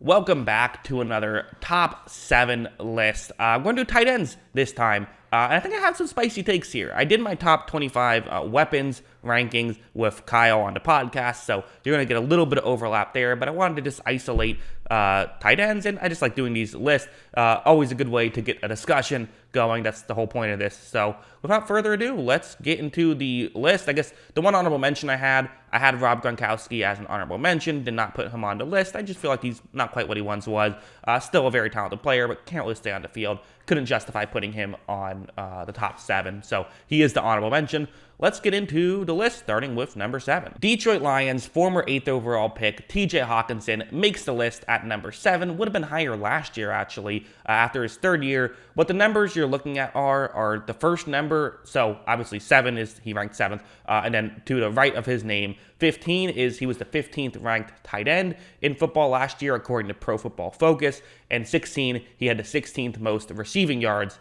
Welcome back to another top 7 list. I'm going to do tight ends this time. And I think I have some spicy takes here. I did my top 25 weapons rankings with Kyle on the podcast, so you're going to get a little bit of overlap there, but I wanted to just isolate tight ends, and I just like doing these lists. Always a good way to get a discussion going. That's the whole point of this. So without further ado, let's get into the list. I guess the one honorable mention I had Rob Gronkowski as an honorable mention. Did not put him on the list. I just feel like he's not quite what he once was. Still a very talented player, but can't really stay on the field. Couldn't justify putting him on the top 7. So he is the honorable mention. Let's get into the list, starting with number 7. Detroit Lions former 8th overall pick TJ Hockenson makes the list at number 7. Would have been higher last year, actually, after his 3rd year. What the numbers you're looking at are the first number. So obviously 7 is he ranked 7th. And then to the right of his name, 15 is he was the 15th ranked tight end in football last year, according to Pro Football Focus. And 16, he had the 16th most receiving yards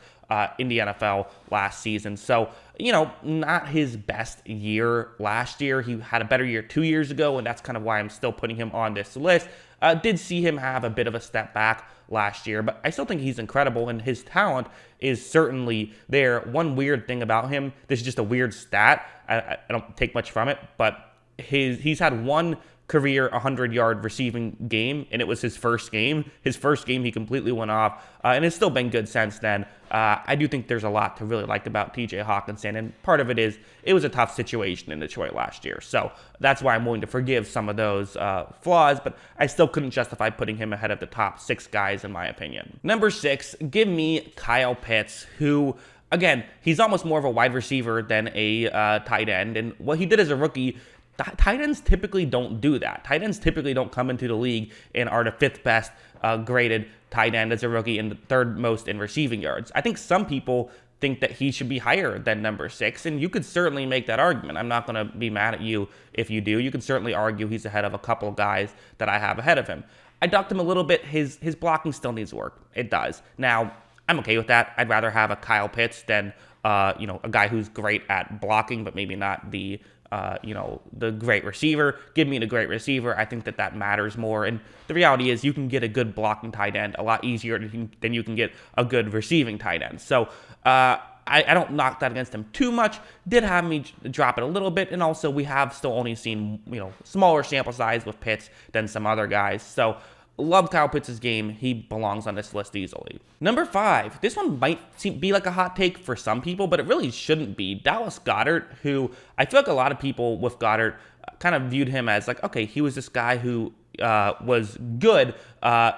in the NFL last season. So, not his best year last year. He had a better year 2 years ago, and that's kind of why I'm still putting him on this list. Did see him have a bit of a step back last year, but I still think he's incredible, and his talent is certainly there. One weird thing about him, this is just a weird stat. I don't take much from it, but he's had one career 100-yard receiving game, and it was his first game. His first game, he completely went off, and it's still been good since then. I do think there's a lot to really like about TJ Hockenson, and part of it is it was a tough situation in Detroit last year, so that's why I'm willing to forgive some of those flaws, but I still couldn't justify putting him ahead of the top 6 guys, in my opinion. Number 6, give me Kyle Pitts, who, again, he's almost more of a wide receiver than a tight end, and what he did as a rookie, tight ends typically don't do that. Tight ends typically don't come into the league and are the 5th best graded tight end as a rookie and the 3rd most in receiving yards. I think some people think that he should be higher than number 6, and you could certainly make that argument. I'm not going to be mad at you if you do. You could certainly argue he's ahead of a couple of guys that I have ahead of him. I ducked him a little bit. His blocking still needs work. It does. Now, I'm okay with that. I'd rather have a Kyle Pitts than a guy who's great at blocking, but maybe not the great receiver. Give me the great receiver. I think that matters more. And the reality is you can get a good blocking tight end a lot easier than you can get a good receiving tight end. So I don't knock that against him too much. Did have me drop it a little bit. And also we have still only seen, smaller sample size with Pitts than some other guys. So love Kyle Pitts' game. He belongs on this list easily. Number 5. This one might be like a hot take for some people, but it really shouldn't be. Dallas Goedert, who I feel like a lot of people with Goedert kind of viewed him as like, okay, he was this guy who was good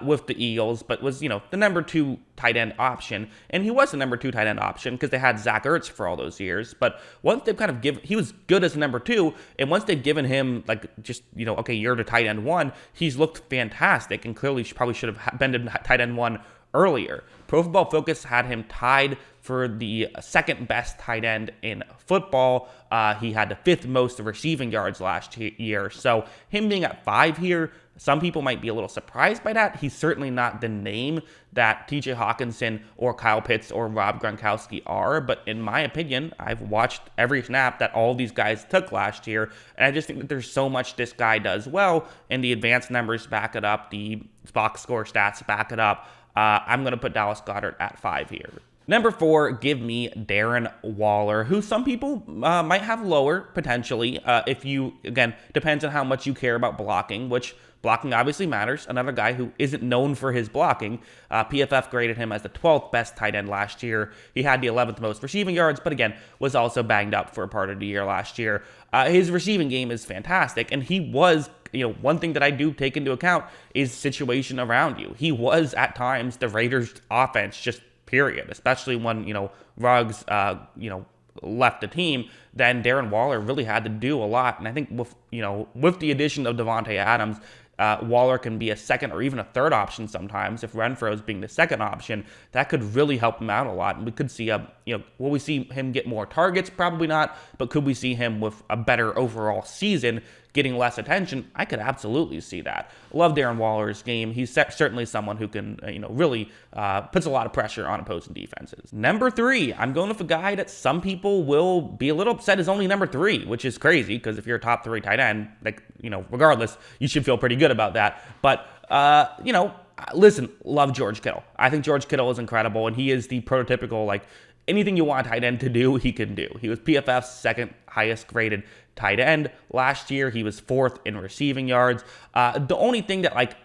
with the Eagles, but was, the number 2 tight end option. And he was the number 2 tight end option because they had Zach Ertz for all those years. But once they've kind of he was good as a number 2. And once they've given him okay, you're the tight end 1, he's looked fantastic and clearly probably should have been the tight end 1 earlier. Pro Football Focus had him tied for the 2nd best tight end in football. He had the 5th most receiving yards last year. So him being at 5 here, some people might be a little surprised by that. He's certainly not the name that TJ Hockenson or Kyle Pitts or Rob Gronkowski are. But in my opinion, I've watched every snap that all these guys took last year. And I just think that there's so much this guy does well. And the advanced numbers back it up. The box score stats back it up. I'm going to put Dallas Goedert at 5 here. Number 4, give me Darren Waller, who some people might have lower, potentially, if you, again, depends on how much you care about blocking, which blocking obviously matters. Another guy who isn't known for his blocking. PFF graded him as the 12th best tight end last year. He had the 11th most receiving yards, but again, was also banged up for a part of the year last year. His receiving game is fantastic, and he was, one thing that I do take into account is situation around you. He was, at times, the Raiders' offense, just period, especially when, Ruggs, left the team. Then Darren Waller really had to do a lot, and I think with the addition of Devontae Adams, Waller can be a 2nd or even a 3rd option sometimes. If Renfro's being the 2nd option, that could really help him out a lot. And we could see will we see him get more targets? Probably not. But could we see him with a better overall season, getting less attention? I could absolutely see that. Love Darren Waller's game. He's certainly someone who can, really puts a lot of pressure on opposing defenses. Number 3, I'm going with a guy that some people will be a little upset is only number 3, which is crazy because if you're a top 3 tight end, regardless, you should feel pretty good about that. But Listen, love George Kittle. I think George Kittle is incredible, and he is the prototypical, like, anything you want a tight end to do, he can do. He was PFF's second highest graded tight end last year. He was fourth in receiving yards. The only thing that, like,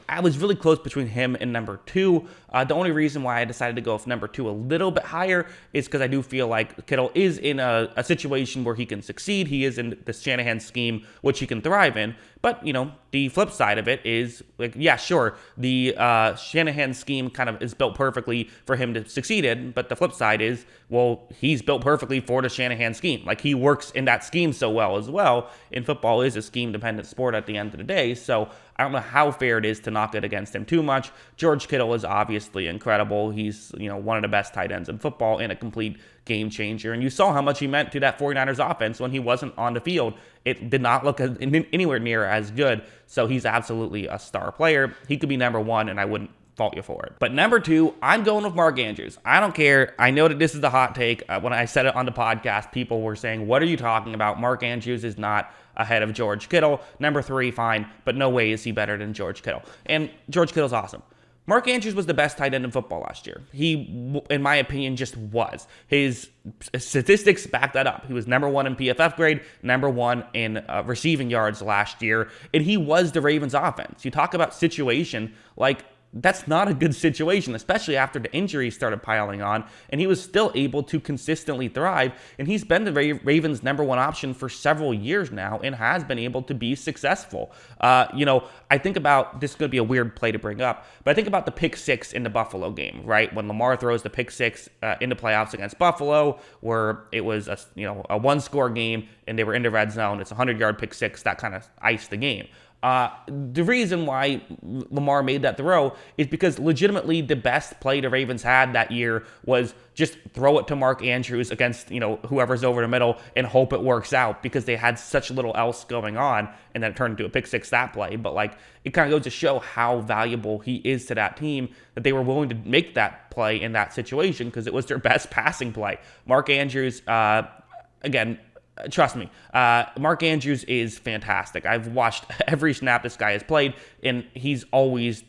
I was really close between him and number 2. The only reason why I decided to go with number 2 a little bit higher is because I do feel like Kittle is in a situation where he can succeed. He is in the Shanahan scheme, which he can thrive in. But, the flip side of it is, like, yeah, sure, the Shanahan scheme kind of is built perfectly for him to succeed in. But the flip side is, well, he's built perfectly for the Shanahan scheme. Like, he works in that scheme so well as well. And football is a scheme-dependent sport at the end of the day. So I don't know how fair it is to knock it against him too much. George Kittle is obviously incredible. He's, one of the best tight ends in football and a complete game changer. And you saw how much he meant to that 49ers offense when he wasn't on the field. It did not look anywhere near as good. So he's absolutely a star player. He could be number 1, and I wouldn't fault you for it. But number 2, I'm going with Mark Andrews. I don't care. I know that this is the hot take. When I said it on the podcast, people were saying, what are you talking about? Mark Andrews is not ahead of George Kittle. Number 3, fine, but no way is he better than George Kittle. And George Kittle's awesome. Mark Andrews was the best tight end in football last year. He, in my opinion, just was. His statistics back that up. He was number 1 in PFF grade, number 1 in receiving yards last year, and he was the Ravens offense. You talk about situation, like, that's not a good situation, especially after the injuries started piling on, and he was still able to consistently thrive, and he's been the Ravens' number 1 option for several years now and has been able to be successful. I think about, this is going to be a weird play to bring up, but I think about the pick 6 in the Buffalo game, right? When Lamar throws the pick 6 in the playoffs against Buffalo, where it was a 1-score game and they were in the red zone. It's a 100-yard pick 6 that kind of iced the game. The reason why Lamar made that throw is because legitimately the best play the Ravens had that year was just throw it to Mark Andrews against, whoever's over the middle and hope it works out, because they had such little else going on, and then it turned into a pick 6 that play. But, like, it kind of goes to show how valuable he is to that team, that they were willing to make that play in that situation because it was their best passing play. Mark Andrews, again, trust me, Mark Andrews is fantastic. I've watched every snap this guy has played, and he's always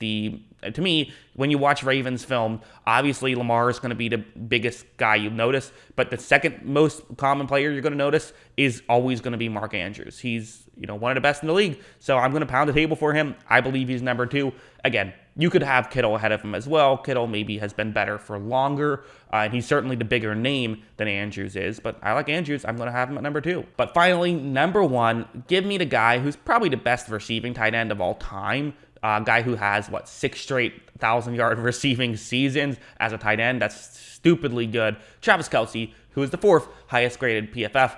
to me, when you watch Ravens film, obviously Lamar is going to be the biggest guy you notice, but the second most common player you're going to notice is always going to be Mark Andrews. He's, one of the best in the league, so I'm going to pound the table for him. I believe he's number 2. Again, you could have Kittle ahead of him as well. Kittle maybe has been better for longer, and he's certainly the bigger name than Andrews is, but I like Andrews. I'm going to have him at number 2. But finally, number 1, give me the guy who's probably the best receiving tight end of all time. Guy who has, 6 straight 1,000-yard receiving seasons as a tight end. That's stupidly good. Travis Kelce, who is the 4th highest graded PFF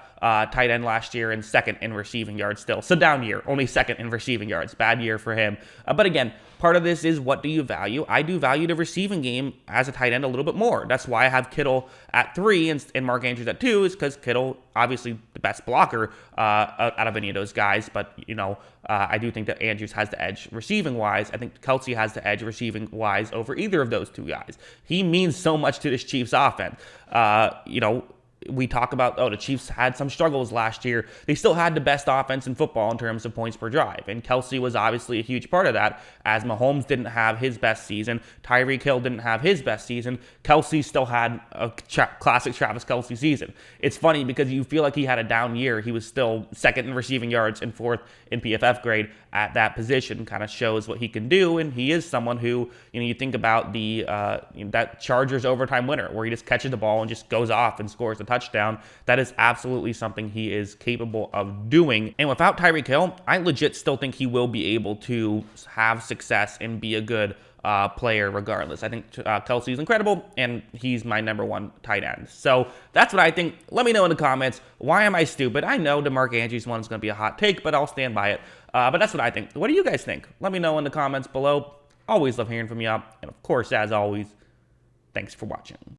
tight end last year and 2nd in receiving yards still. So down year, only 2nd in receiving yards. Bad year for him. But again, part of this is, what do you value? I do value the receiving game as a tight end a little bit more. That's why I have Kittle at 3 and Mark Andrews at 2, is because Kittle, obviously the best blocker out of any of those guys. But, I do think that Andrews has the edge receiving-wise. I think Kelce has the edge receiving-wise over either of those 2 guys. He means so much to this Chiefs offense. We talk about, the Chiefs had some struggles last year. They still had the best offense in football in terms of points per drive. And Kelce was obviously a huge part of that, as Mahomes didn't have his best season. Tyreek Hill didn't have his best season. Kelce still had a classic Travis Kelce season. It's funny because you feel like he had a down year. He was still 2nd in receiving yards and 4th in PFF grade at that position. Kind of shows what he can do. And he is someone who, you think about that Chargers overtime winner where he just catches the ball and just goes off and scores a touchdown. That is absolutely something he is capable of doing. And without Tyreek Hill, I legit still think he will be able to have success and be a good player regardless. I think Kelce is incredible, and he's my number 1 tight end. So that's what I think. Let me know in the comments. Why am I stupid? I know the Mark Andrews one is going to be a hot take, but I'll stand by it. But that's what I think. What do you guys think? Let me know in the comments below. Always love hearing from you. And of course, as always, thanks for watching.